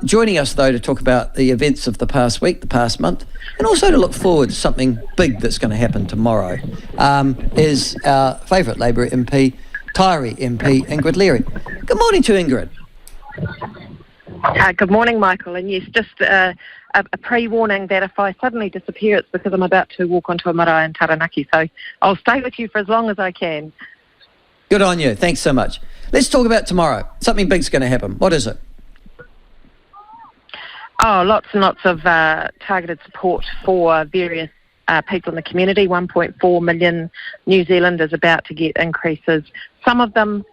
Joining us, though, to talk about the events of the past week, the past month, and also to look forward to something big that's going to happen tomorrow, is our favourite Labour MP, Tairi MP, Ingrid Leary. Good morning to Ingrid. Good morning, Michael. And yes, just a pre-warning that if I suddenly disappear, it's because I'm about to walk onto a marae in Taranaki. So I'll stay with you for as long as I can. Good on you. Thanks so much. Let's talk about tomorrow. Something big's going to happen. What is it? Oh, lots and lots of targeted support for various people in the community. 1.4 million New Zealanders about to get increases. Some of them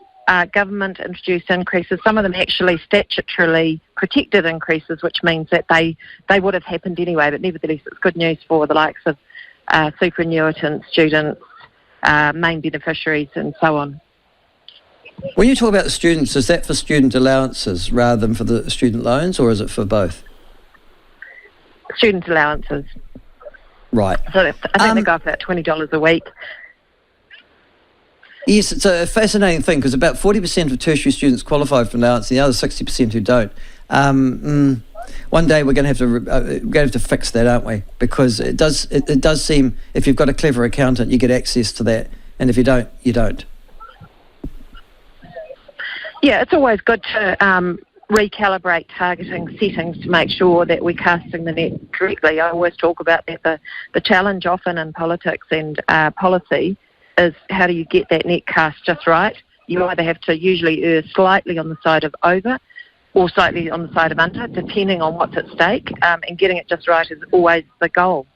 government-introduced increases, some of them actually statutorily protected increases, which means that they would have happened anyway, but nevertheless it's good news for the likes of superannuitants, students, main beneficiaries and so on. When you talk about the students, is that for student allowances rather than for the student loans, or is it for both? Student allowances. Right. So I think they go up about $20 a week. Yes, it's a fascinating thing because about 40% of tertiary students qualify for allowance, and the other 60% who don't. One day we're going to have to fix that, aren't we? Because it does seem if you've got a clever accountant, you get access to that, and if you don't, you don't. Yeah, it's always good to recalibrate targeting settings to make sure that we're casting the net correctly. I always talk about that the challenge often in politics and policy is how do you get that net cast just right. You either have to usually err slightly on the side of over or slightly on the side of under, depending on what's at stake, and getting it just right is always the goal.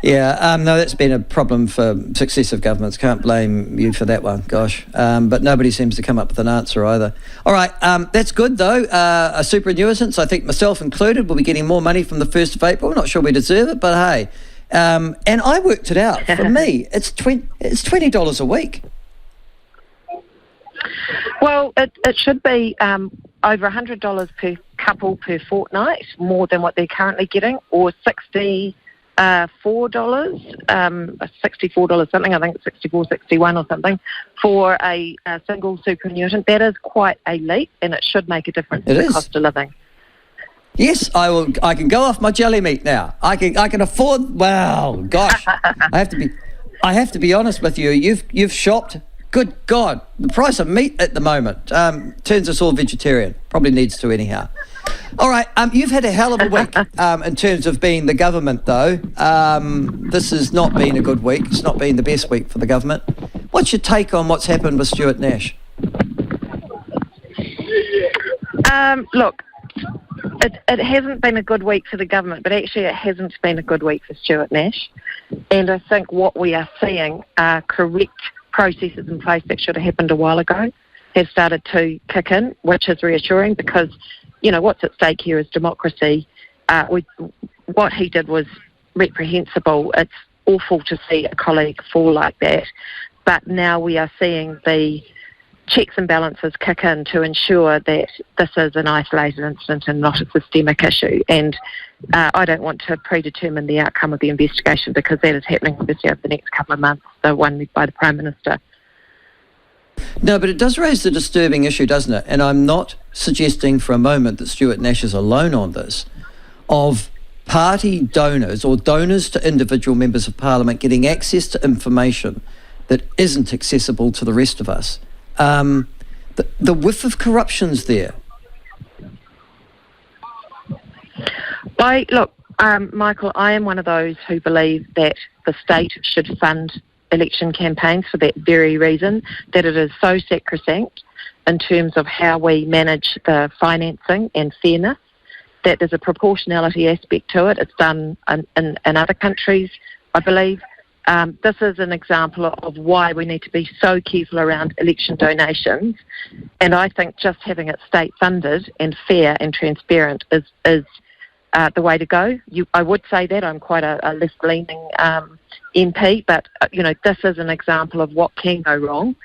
Yeah, no, that's been a problem for successive governments. Can't blame you for that one, gosh. But nobody seems to come up with an answer either. All right, that's good, though. A superannuitants, I think myself included, will be getting more money from the 1st of April. Not sure we deserve it, but hey. And I worked it out. For me, it's $20 a week. Well, it should be over $100 per couple per fortnight, more than what they're currently getting, or $64 something, I think it's 64, 61 or something, for a single superannuitant. That is quite a leap, and it should make a difference to the cost of living. Yes, I can go off my jelly meat now. I can afford. Wow, gosh, I have to be honest with you. You've shopped. Good God, the price of meat at the moment turns us all vegetarian. Probably needs to anyhow. All right, you've had a hell of a week in terms of being the government, though. This has not been a good week. It's not been the best week for the government. What's your take on what's happened with Stuart Nash? Look, it hasn't been a good week for the government, but actually it hasn't been a good week for Stuart Nash. And I think what we are seeing are correct processes in place that should have happened a while ago have started to kick in, which is reassuring because, you know, what's at stake here is democracy. What he did was reprehensible. It's awful to see a colleague fall like that. But now we are seeing the checks and balances kick in to ensure that this is an isolated incident and not a systemic issue. And I don't want to predetermine the outcome of the investigation because that is happening obviously over the next couple of months, the one led by the Prime Minister. No, but it does raise the disturbing issue, doesn't it? And I'm not suggesting for a moment that Stuart Nash is alone on this, of party donors or donors to individual members of Parliament getting access to information that isn't accessible to the rest of us. The whiff of corruption's there. Michael, I am one of those who believe that the state should fund election campaigns for that very reason, that it is so sacrosanct in terms of how we manage the financing and fairness, that there's a proportionality aspect to it. It's done in other countries, I believe. This is an example of why we need to be so careful around election donations. And I think just having it state-funded and fair and transparent is the way to go. I would say that I'm quite a left-leaning MP, but this is an example of what can go wrong.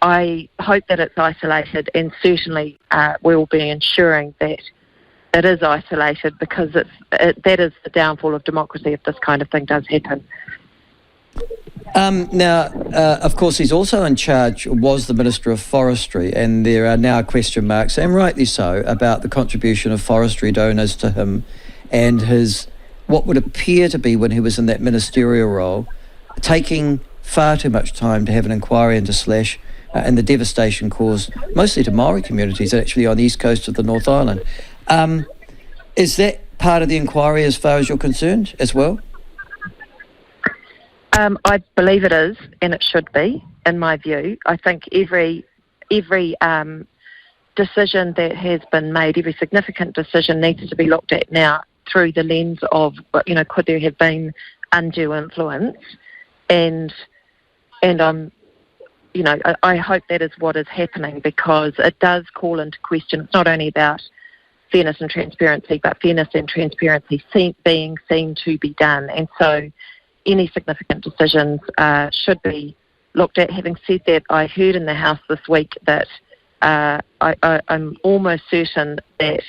I hope that it's isolated, and certainly we'll be ensuring that it is isolated because that is the downfall of democracy if this kind of thing does happen. Now, of course, he's also in charge, was the Minister of Forestry, and there are now question marks, and rightly so, about the contribution of forestry donors to him and his, what would appear to be, when he was in that ministerial role, taking far too much time to have an inquiry into slash and the devastation caused mostly to Maori communities, actually on the east coast of the North Island. Is that part of the inquiry as far as you're concerned as well? I believe it is, and it should be, in my view. I think every decision that has been made, every significant decision needs to be looked at now through the lens of, could there have been undue influence? And I hope that is what is happening, because it does call into question. It's not only about fairness and transparency, but fairness and transparency being seen to be done. And so any significant decisions should be looked at. Having said that, I heard in the House this week that I'm almost certain that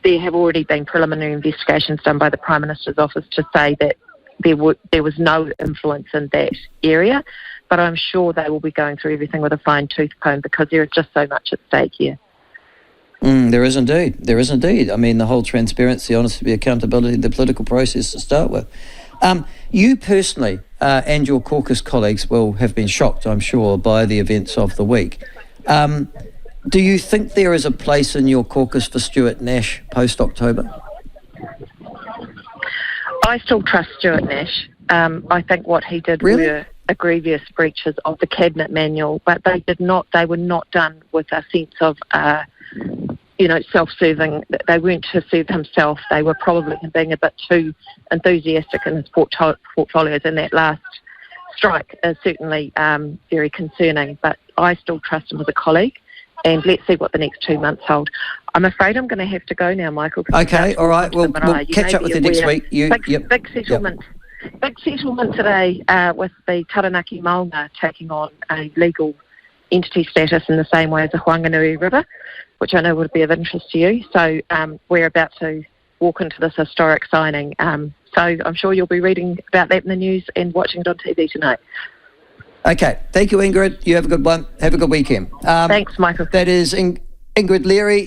there have already been preliminary investigations done by the Prime Minister's office to say that there was no influence in that area, but I'm sure they will be going through everything with a fine-tooth comb, because there is just so much at stake here. There is indeed. There is indeed. I mean, the whole transparency, honesty, accountability, the political process to start with. You personally and your caucus colleagues will have been shocked, I'm sure, by the events of the week. Do you think there is a place in your caucus for Stuart Nash post-October? I still trust Stuart Nash. I think what he did were a grievous breaches of the cabinet manual, but they were not done with a sense of self-serving. They weren't to serve himself. They were probably being a bit too enthusiastic in his portfolios, and that last strike is certainly very concerning. But I still trust him as a colleague, and let's see what the next 2 months hold. I'm afraid I'm going to have to go now, Michael. Okay, all right. We'll catch up with you next week. Big settlement. Big settlement today with the Taranaki Maunga taking on a legal entity status in the same way as the Whanganui River, which I know would be of interest to you. So we're about to walk into this historic signing. So I'm sure you'll be reading about that in the news and watching it on TV tonight. Okay. Thank you, Ingrid. You have a good one. Have a good weekend. Thanks, Michael. That is Ingrid Leary.